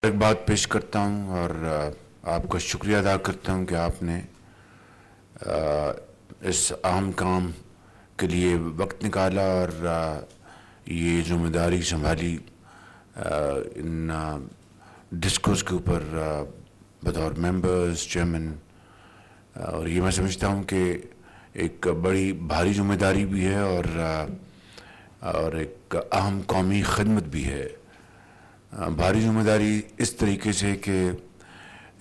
ایک بات پیش کرتا ہوں اور آپ کا شکریہ ادا کرتا ہوں کہ آپ نے اس اہم کام کے لیے وقت نکالا اور یہ ذمہ داری سنبھالی ان ڈسکورس کے اوپر بطور ممبرز چیئرمین. اور یہ میں سمجھتا ہوں کہ ایک بڑی بھاری ذمہ داری بھی ہے اور ایک اہم قومی خدمت بھی ہے. بھاری ذمہ داری اس طریقے سے کہ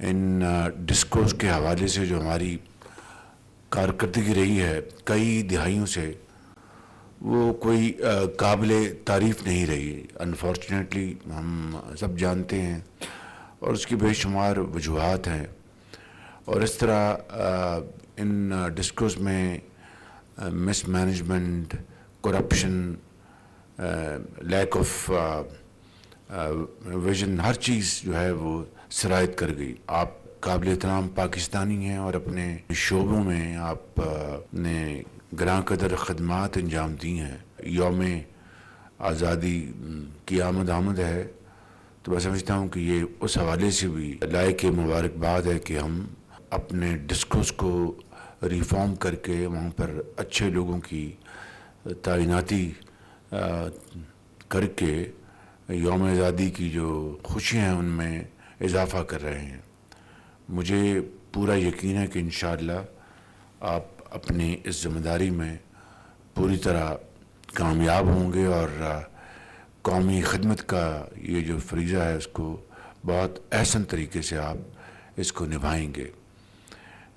ان ڈسکورس کے حوالے سے جو ہماری کارکردگی رہی ہے کئی دہائیوں سے وہ کوئی قابل تعریف نہیں رہی. انفارچونیٹلی ہم سب جانتے ہیں اور اس کی بے شمار وجوہات ہیں. اور اس طرح ان ڈسکورس میں mismanagement, corruption, lack of vision, ہر چیز جو ہے وہ سرایت کر گئی. آپ قابل احترام پاکستانی ہیں اور اپنے شعبوں میں آپ نے گراں قدر خدمات انجام دی ہیں. یوم آزادی کی آمد ہے تو میں سمجھتا ہوں کہ یہ اس حوالے سے بھی لائق مبارکباد ہے کہ ہم اپنے ڈسکورس کو ریفارم کر کے وہاں پر اچھے لوگوں کی تعیناتی کر کے یوم آزادی کی جو خوشیاں ہیں ان میں اضافہ کر رہے ہیں. مجھے پورا یقین ہے کہ انشاءاللہ آپ اپنی اس ذمہ داری میں پوری طرح کامیاب ہوں گے اور قومی خدمت کا یہ جو فریضہ ہے اس کو بہت احسن طریقے سے آپ اس کو نبھائیں گے.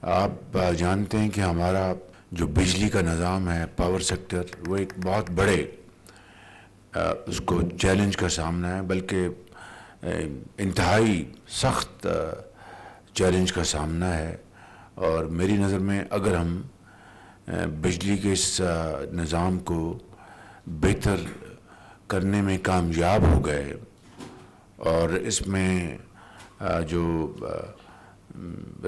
آپ جانتے ہیں کہ ہمارا جو بجلی کا نظام ہے، پاور سیکٹر، وہ ایک بہت بڑے اس کو چیلنج کا سامنا ہے، بلکہ انتہائی سخت چیلنج کا سامنا ہے. اور میری نظر میں اگر ہم بجلی کے اس نظام کو بہتر کرنے میں کامیاب ہو گئے اور اس میں جو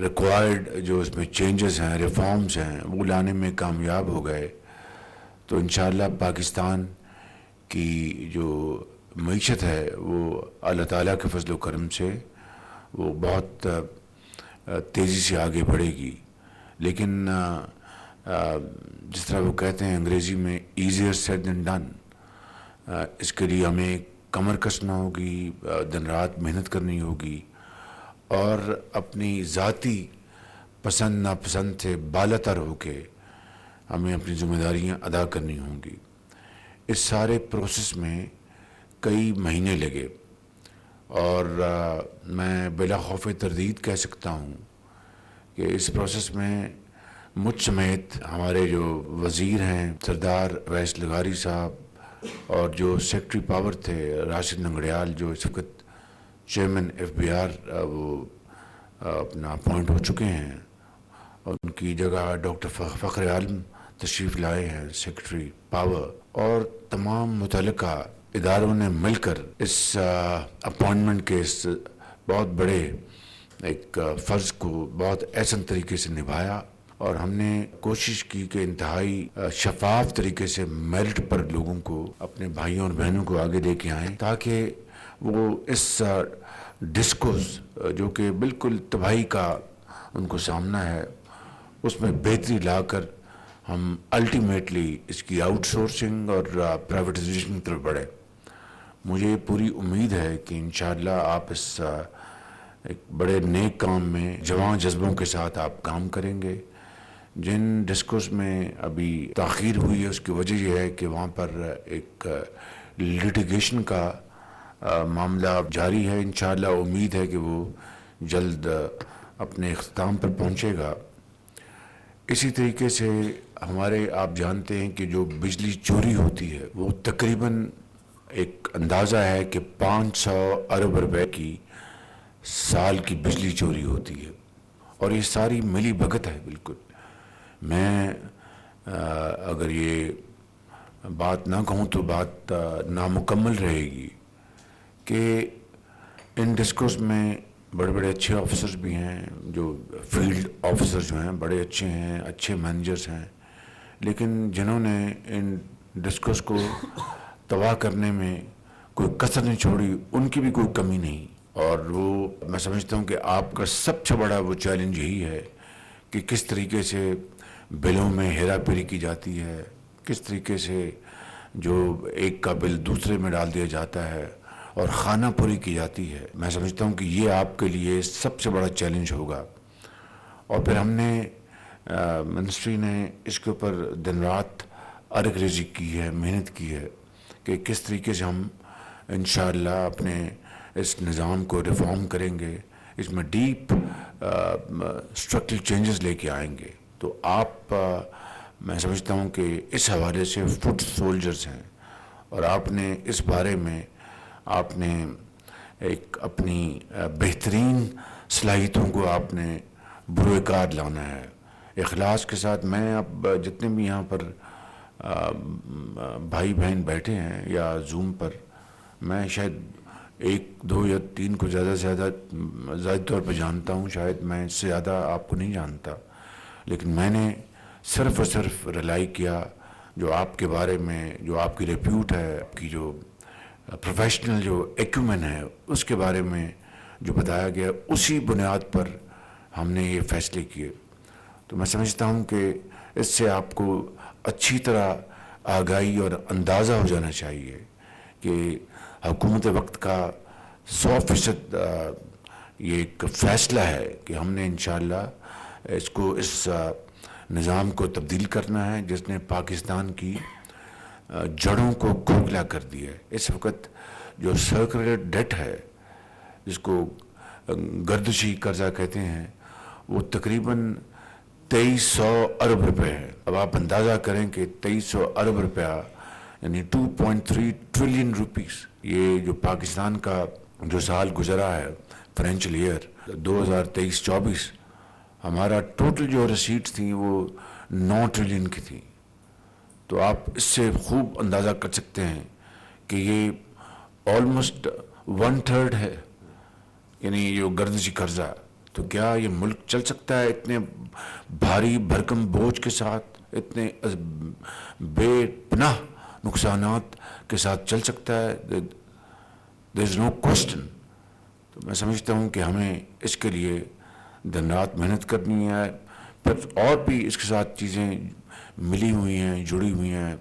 ریکوائرڈ جو اس میں چینجز ہیں، ریفارمز ہیں، وہ لانے میں کامیاب ہو گئے تو انشاءاللہ پاکستان کی جو معیشت ہے وہ اللہ تعالیٰ کے فضل و کرم سے وہ بہت تیزی سے آگے بڑھے گی. لیکن جس طرح وہ کہتے ہیں انگریزی میں ایزیئر سیڈ دین ڈن، اس کے لیے ہمیں کمر کسنا ہوگی، دن رات محنت کرنی ہوگی اور اپنی ذاتی پسند ناپسند سے بالا تر ہو کے ہمیں اپنی ذمہ داریاں ادا کرنی ہوں گی. اس سارے پروسیس میں کئی مہینے لگے اور میں بلا خوف تردید کہہ سکتا ہوں کہ اس پروسیس میں مجھ سمیت ہمارے جو وزیر ہیں سردار ویس لغاری صاحب اور جو سیکٹری پاور تھے راشد ننگڑیال جو اس وقت چیئرمین FBR وہ اپنا اپوائنٹ ہو چکے ہیں اور ان کی جگہ ڈاکٹر فخر عالم تشریف لائے ہیں سیکٹری پاور، اور تمام متعلقہ اداروں نے مل کر اس اپوائنٹمنٹ کے اس بہت بڑے ایک فرض کو بہت احسن طریقے سے نبھایا. اور ہم نے کوشش کی کہ انتہائی شفاف طریقے سے میرٹ پر لوگوں کو، اپنے بھائیوں اور بہنوں کو آگے لے کے آئیں تاکہ وہ اس ڈسکورس جو کہ بالکل تباہی کا ان کو سامنا ہے اس میں بہتری لا کر ہم الٹیمیٹلی اس کی آؤٹ سورسنگ اور پرائیویٹائزیشن کی طرف بڑھیں. مجھے پوری امید ہے کہ انشاءاللہ آپ اس ایک بڑے نیک کام میں جواں جذبوں کے ساتھ آپ کام کریں گے. جن ڈسکورس میں ابھی تاخیر ہوئی ہے اس کی وجہ یہ ہے کہ وہاں پر ایک لیٹیگیشن کا معاملہ جاری ہے. انشاءاللہ امید ہے کہ وہ جلد اپنے اختتام پر پہنچے گا. اسی طریقے سے ہمارے آپ جانتے ہیں کہ جو بجلی چوری ہوتی ہے وہ تقریباً ایک اندازہ ہے کہ 500 ارب روپے کی سال کی بجلی چوری ہوتی ہے اور یہ ساری ملی بھگت ہے. بالکل میں اگر یہ بات نہ کہوں تو بات نامکمل رہے گی کہ ان ڈسکورس میں بڑے بڑے اچھے آفیسرز بھی ہیں، جو فیلڈ آفیسرز جو ہیں بڑے اچھے ہیں، اچھے مینیجرز ہیں، لیکن جنہوں نے ان ڈسکورس کو تباہ کرنے میں کوئی کسر نہیں چھوڑی ان کی بھی کوئی کمی نہیں. اور وہ میں سمجھتا ہوں کہ آپ کا سب سے بڑا وہ چیلنج یہی ہے کہ کس طریقے سے بلوں میں ہیرا پھیری کی جاتی ہے، کس طریقے سے جو ایک کا بل دوسرے میں ڈال دیا جاتا ہے اور خانہ پوری کی جاتی ہے۔ میں سمجھتا ہوں کہ یہ آپ کے لیے سب سے بڑا چیلنج ہوگا۔ اور پھر ہم نے منسٹری نے اس کے اوپر دن رات ارگ ریزی کی ہے، محنت کی ہے کہ کس طریقے سے ہم انشاءاللہ اپنے اس نظام کو ریفارم کریں گے، اس میں ڈیپ اسٹرکچرل چینجز لے کے آئیں گے۔ تو آپ میں سمجھتا ہوں کہ اس حوالے سے فٹ سولجرز ہیں، اور آپ نے اس بارے میں آپ نے ایک اپنی بہترین صلاحیتوں کو آپ نے بروئے کار لانا ہے اخلاص کے ساتھ۔ میں اب جتنے بھی یہاں پر بھائی بہن بیٹھے ہیں یا زوم پر، میں شاید 1 2 یا 3 کو زیادہ سے زیادہ طور پہ جانتا ہوں، شاید میں اس سے زیادہ آپ کو نہیں جانتا، لیکن میں نے صرف اور صرف ریلائی کیا جو آپ کے بارے میں، جو آپ کی ریپیوٹ ہے، آپ کی جو پروفیشنل جو ایکومن ہے، اس کے بارے میں جو بتایا گیا، اسی بنیاد پر ہم نے یہ فیصلے کیے۔ تو میں سمجھتا ہوں کہ اس سے آپ کو اچھی طرح آگاہی اور اندازہ ہو جانا چاہیے کہ حکومت وقت کا 100% یہ ایک فیصلہ ہے کہ ہم نے انشاءاللہ اس نظام کو تبدیل کرنا ہے جس نے پاکستان کی جڑوں کو کھوکھلا کر دیا ہے۔ اس وقت جو سرکولر ڈیٹ ہے، جس کو گردشی قرضہ کہتے ہیں، وہ تقریباً 2300 ارب روپے ہے۔ اب آپ اندازہ کریں کہ 2300 ارب روپیہ یعنی 2.3 ٹریلین روپیز، یہ جو پاکستان کا جو سال گزرا ہے فائنینشیل ایئر 2023-24، ہمارا ٹوٹل جو ریسیٹس تھیں وہ 9 ٹریلین کی تھیں۔ تو آپ اس سے خوب اندازہ کر سکتے ہیں کہ یہ آلموسٹ 1/3 ہے، یعنی جو گردشی قرضہ۔ تو کیا یہ ملک چل سکتا ہے اتنے بھاری بھرکم بوجھ کے ساتھ، اتنے بے پناہ نقصانات کے ساتھ چل سکتا ہے؟ there is no question۔ تو میں سمجھتا ہوں کہ ہمیں اس کے لیے دن رات محنت کرنی ہے۔ پھر اور بھی اس کے ساتھ چیزیں ملی ہوئی ہیں، جڑی ہوئی ہیں،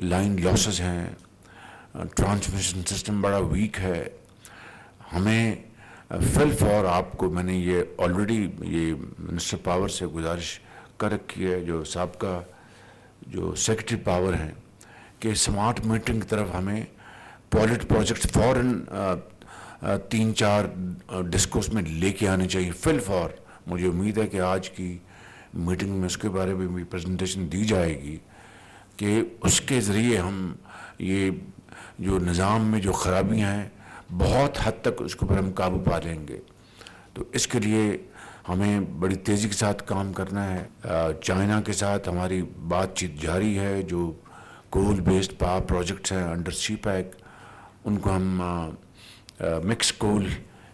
لائن لاسز ہیں، ٹرانسمیشن سسٹم بڑا ویک ہے۔ ہمیں فی الفور آپ کو میں نے یہ آلریڈی یہ منسٹر پاور سے گزارش کر رکھی ہے، جو سابقہ جو سیکرٹری پاور ہیں، کہ سمارٹ میٹرنگ کی طرف ہمیں پائلٹ پروجیکٹ فوراً 3-4 ڈسکوس میں لے کے آنے چاہیے فی الفور۔ مجھے امید ہے کہ آج کی میٹنگ میں اس کے بارے میں بھی پریزنٹیشن دی جائے گی کہ اس کے ذریعے ہم یہ جو نظام میں جو خرابیاں ہیں بہت حد تک اس کے اوپر ہم قابو پا لیں گے۔ تو اس کے لیے ہمیں بڑی تیزی کے ساتھ کام کرنا ہے۔ چائنا کے ساتھ ہماری بات چیت جاری ہے، جو کول بیسڈ پاور پروجیکٹس ہیں انڈر سی پیک، ان کو ہم مکس کول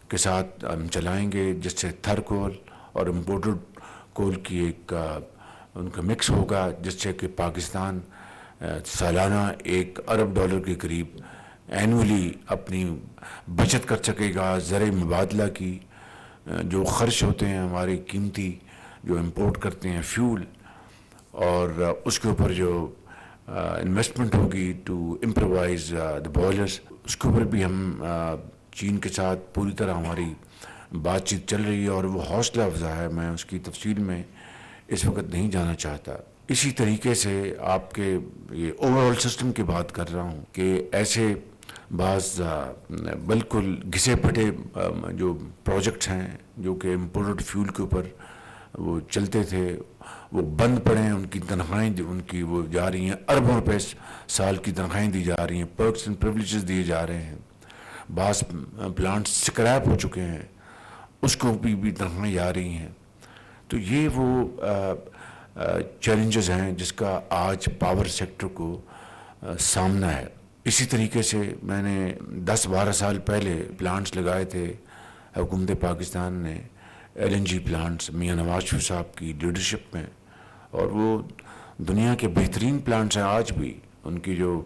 کے ساتھ ہم چلائیں گے، جس سے تھر کول اور امپورٹڈ کول کی ایک ان کا مکس ہوگا، جس سے کہ پاکستان سالانہ $1 ارب کے قریب اینولی اپنی بچت کر سکے گا۔ زرعی مبادلہ کی جو خرچ ہوتے ہیں ہمارے قیمتی جو امپورٹ کرتے ہیں فیول، اور اس کے اوپر جو انویسٹمنٹ ہوگی ٹو امپرووائز دا بوائلرز، اس کے اوپر بھی ہم چین کے ساتھ پوری طرح ہماری بات چیت چل رہی ہے، اور وہ حوصلہ افزا ہے۔ میں اس کی تفصیل میں اس وقت نہیں جانا چاہتا۔ اسی طریقے سے آپ کے یہ اوور آل سسٹم کی بات کر رہا ہوں کہ ایسے بعض بالکل گھسے پھٹے جو پروجیکٹس ہیں جو کہ امپورٹڈ فیول کے اوپر وہ چلتے تھے، وہ بند پڑے ہیں، ان کی تنخواہیں ان کی وہ جا رہی ہیں، اربوں روپے سال کی تنخواہیں دی جا رہی ہیں، پرکس اینڈ پریولیجز دیے جا رہے ہیں۔ بعض پلانٹس سکریپ ہو چکے ہیں، اس کو بھی تنخواہیں جا رہی ہیں۔ تو یہ وہ چیلنجز ہیں جس کا آج پاور سیکٹر کو سامنا ہے۔ اسی طریقے سے میں نے 10-12 سال پہلے پلانٹس لگائے تھے حکومت پاکستان نے، LNG پلانٹس میاں نواز شریف صاحب کی لیڈرشپ میں، اور وہ دنیا کے بہترین پلانٹس ہیں آج بھی۔ ان کی جو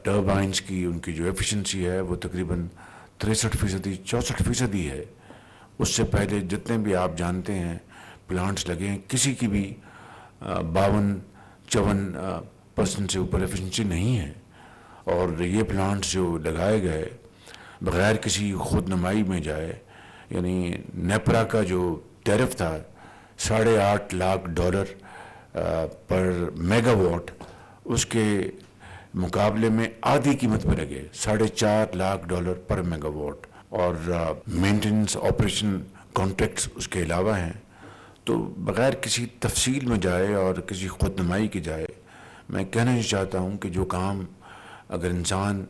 ٹربائنس کی ان کی جو ایفیشنسی ہے وہ تقریباً 63%, 64% ہے. اس سے پہلے جتنے بھی آپ جانتے ہیں پلانٹس لگے ہیں کسی کی بھی 52-54% سے اوپر ایفیشنسی نہیں ہے. اور یہ پلانٹس جو لگائے گئے بغیر کسی خود نمائی میں جائے، یعنی نیپرا کا جو ٹیرف تھا $8.5 لاکھ پر میگا واٹ، اس کے مقابلے میں آدھی قیمت پہ لگے $4.5 لاکھ پر میگا واٹ. اور مینٹیننس آپریشن کانٹریکٹس اس کے علاوہ ہیں. تو بغیر کسی تفصیل میں جائے اور کسی خود نمائی کی جائے، میں کہنا چاہتا ہوں کہ جو کام اگر انسان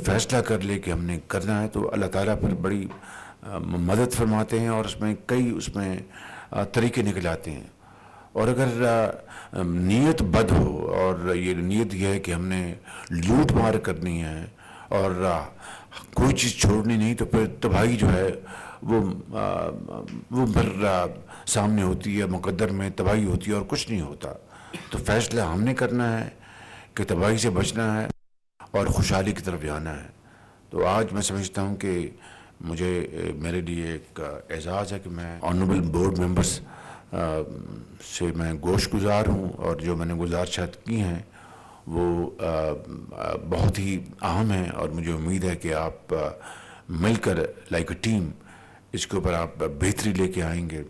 فیصلہ کر لے کہ ہم نے کرنا ہے تو اللہ تعالیٰ پر بڑی مدد فرماتے ہیں، اور اس میں کئی طریقے نکل آتے ہیں. اور اگر نیت بد ہو اور یہ نیت یہ ہے کہ ہم نے لوٹ مار کرنی ہے اور کوئی چیز چھوڑنی نہیں، تو پھر تباہی جو ہے وہ پھر سامنے ہوتی ہے، مقدر میں تباہی ہوتی ہے اور کچھ نہیں ہوتا. تو فیصلہ ہم نے کرنا ہے کہ تباہی سے بچنا ہے اور خوشحالی کی طرف جانا ہے. تو آج میں سمجھتا ہوں کہ میرے لیے ایک اعزاز ہے کہ میں آنریبل بورڈ ممبرس سے میں گوش گزار ہوں، اور جو میں نے گزارشات کی ہیں وہ بہت ہی اہم ہیں، اور مجھے امید ہے کہ آپ مل کر لائک اے ٹیم اس کے اوپر آپ بہتری لے کے آئیں گے.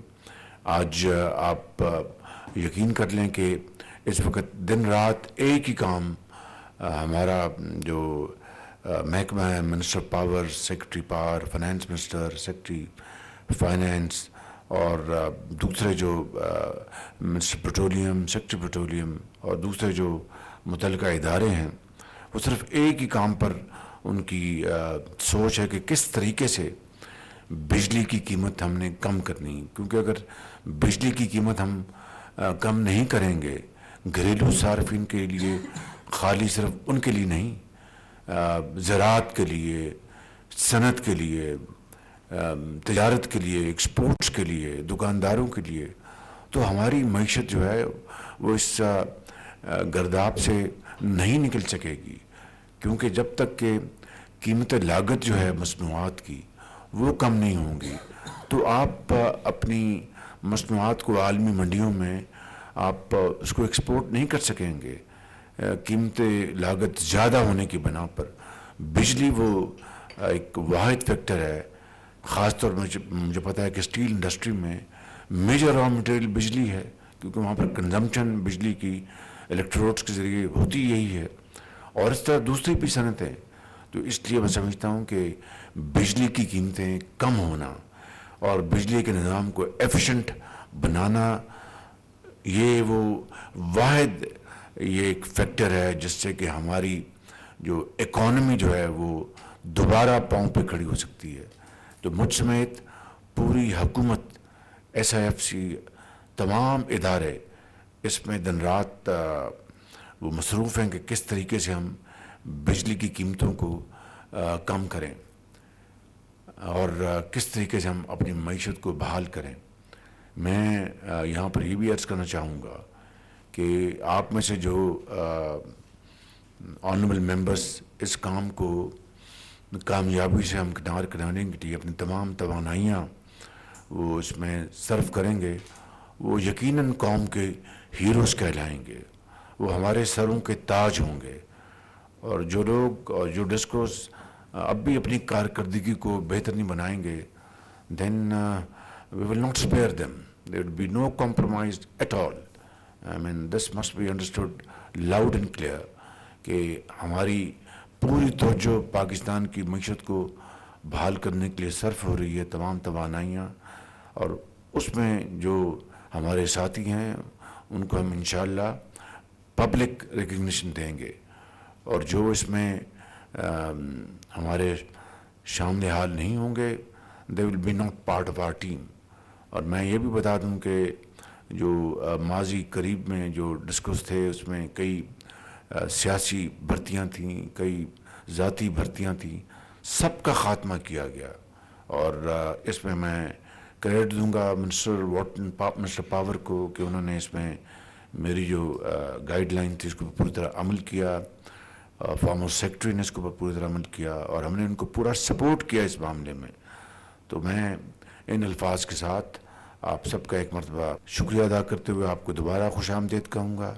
آج آپ یقین کر لیں کہ اس وقت دن رات ایک ہی کام ہمارا جو محکمہ ہے، minister power, secretary power, finance minister, secretary finance, اور دوسرے جو منسٹر پیٹرولیم، سیکرٹری پیٹرولیم، اور دوسرے جو متعلقہ ادارے ہیں، وہ صرف ایک ہی کام پر ان کی سوچ ہے کہ کس طریقے سے بجلی کی قیمت ہم نے کم کرنی. کیونکہ اگر بجلی کی قیمت ہم کم نہیں کریں گے گھریلو صارفین کے لیے، خالی صرف ان کے لیے نہیں، زراعت کے لیے، صنعت کے لیے، تجارت کے لیے، ایکسپورٹس کے لیے، دکانداروں کے لیے، تو ہماری معیشت جو ہے وہ اس گرداب سے نہیں نکل سکے گی. کیونکہ جب تک کہ قیمت لاگت جو ہے مصنوعات کی وہ کم نہیں ہوں گی تو آپ اپنی مصنوعات کو عالمی منڈیوں میں آپ اس کو ایکسپورٹ نہیں کر سکیں گے. قیمت لاگت زیادہ ہونے کی بنا پر بجلی وہ ایک واحد فیکٹر ہے. خاص طور پر مجھے پتا ہے کہ اسٹیل انڈسٹری میں میجر را مٹیریل بجلی ہے، کیونکہ وہاں پر کنزمپشن بجلی کی الیکٹروڈس کے ذریعے ہوتی یہی ہے، اور اس طرح دوسری بھی صنعتیں. تو اس لیے میں سمجھتا ہوں کہ بجلی کی قیمتیں کم ہونا اور بجلی کے نظام کو ایفیشنٹ بنانا، یہ وہ واحد ایک فیکٹر ہے جس سے کہ ہماری جو اکانومی جو ہے وہ دوبارہ پاؤں پہ کھڑی ہو سکتی ہے. تو مجھ سمیت پوری حکومت، SIFC، تمام ادارے اس میں دن رات وہ مصروف ہیں کہ کس طریقے سے ہم بجلی کی قیمتوں کو کم کریں اور کس طریقے سے ہم اپنی معیشت کو بحال کریں. میں یہاں پر یہ بھی عرض کرنا چاہوں گا کہ آپ میں سے جو آنریبل ممبرس اس کام کو کامیابی سے ہم کرانے کے لیے اپنی تمام توانائیاں وہ اس میں صرف کریں گے، وہ یقیناً قوم کے ہیروز کہلائیں گے، وہ ہمارے سروں کے تاج ہوں گے. اور جو لوگ اور جو ڈسکوس اب بھی اپنی کارکردگی کو بہتر نہیں بنائیں گے، then we will not spare them. There will be no compromise at all. I mean, this must be understood loud and clear کہ ہماری پوری توجہ پاکستان کی معیشت کو بحال کرنے کے لیے صرف ہو رہی ہے، تمام توانائیاں، اور اس میں جو ہمارے ساتھی ہیں ان کو ہم انشاءاللہ پبلک ریکگنیشن دیں گے، اور جو اس میں ہمارے شامل حال نہیں ہوں گے they will be not part of our team. اور میں یہ بھی بتا دوں کہ جو ماضی قریب میں جو ڈسکس تھے اس میں کئی سیاسی بھرتیاں تھیں، کئی ذاتی بھرتیاں تھیں، سب کا خاتمہ کیا گیا. اور اس میں کریڈٹ دوں گا منسٹر پاور کو کہ انہوں نے اس میں میری جو گائیڈ لائن تھی اس کو پوری طرح عمل کیا. فارمر سیکرٹری نے اس کے اوپر پوری طرح عمل کیا اور ہم نے ان کو پورا سپورٹ کیا اس معاملے میں. تو میں ان الفاظ کے ساتھ آپ سب کا ایک مرتبہ شکریہ ادا کرتے ہوئے آپ کو دوبارہ خوش آمدید کہوں گا.